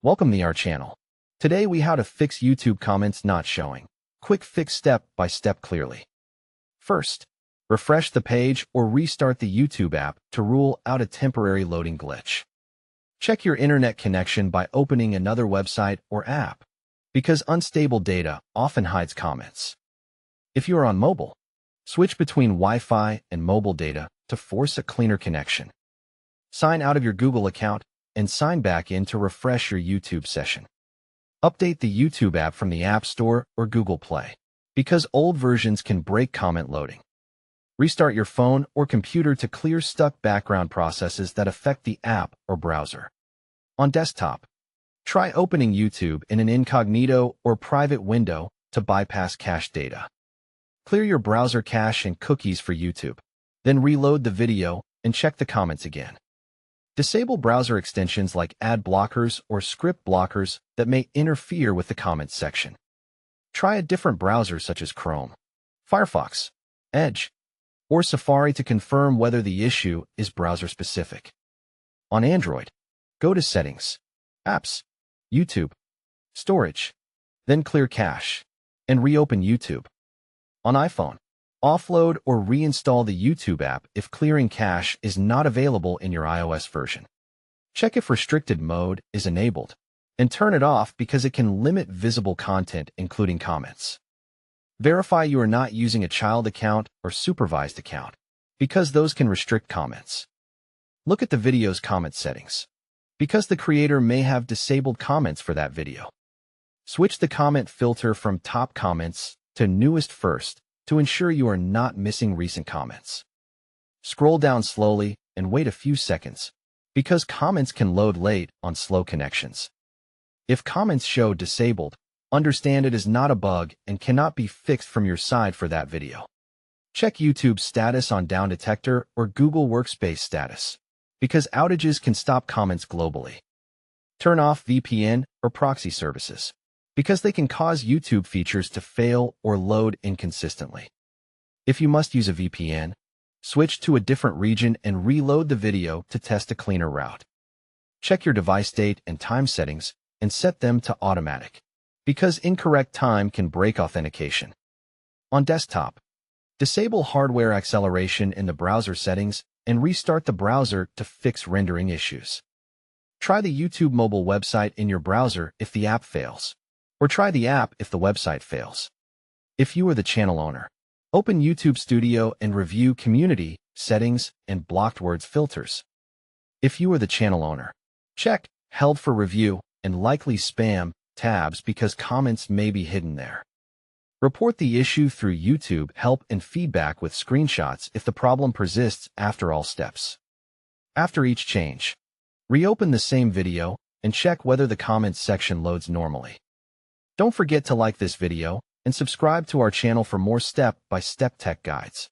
Welcome to our channel. Today we how to fix YouTube comments not showing. Quick fix step by step clearly. First, refresh the page or restart the YouTube app to rule out a temporary loading glitch. Check your internet connection by opening another website or app, because unstable data often hides comments. If you are on mobile, switch between Wi-Fi and mobile data to force a cleaner connection. Sign out of your Google account and sign back in to refresh your YouTube session. Update the YouTube app from the App Store or Google Play, because old versions can break comment loading. Restart your phone or computer to clear stuck background processes that affect the app or browser. On desktop, try opening YouTube in an incognito or private window to bypass cache data. Clear your browser cache and cookies for YouTube, then reload the video and check the comments again. Disable browser extensions like ad blockers or script blockers that may interfere with the comments section. Try a different browser such as Chrome, Firefox, Edge, or Safari to confirm whether the issue is browser-specific. On Android, go to Settings, Apps, YouTube, Storage, then clear cache, and reopen YouTube. On iPhone, offload or reinstall the YouTube app if clearing cache is not available in your iOS version. Check if restricted mode is enabled, and turn it off because it can limit visible content, including comments. Verify you are not using a child account or supervised account, because those can restrict comments. Look at the video's comment settings, because the creator may have disabled comments for that video. Switch the comment filter from top comments to newest first to ensure you are not missing recent comments. Scroll down slowly and wait a few seconds, because comments can load late on slow connections. If comments show disabled, understand it is not a bug and cannot be fixed from your side for that video. Check YouTube's status on Down Detector or Google Workspace status, because outages can stop comments globally. Turn off VPN or proxy services, because they can cause YouTube features to fail or load inconsistently. If you must use a VPN, switch to a different region and reload the video to test a cleaner route. Check your device date and time settings and set them to automatic, because incorrect time can break authentication. On desktop, disable hardware acceleration in the browser settings and restart the browser to fix rendering issues. Try the YouTube mobile website in your browser if the app fails, or try the app if the website fails. If you are the channel owner, open YouTube Studio and review Community, Settings, and Blocked Words filters. If you are the channel owner, check Held for Review and Likely Spam tabs because comments may be hidden there. Report the issue through YouTube Help and Feedback with screenshots if the problem persists after all steps. After each change, reopen the same video and check whether the comments section loads normally. Don't forget to like this video and subscribe to our channel for more step-by-step tech guides.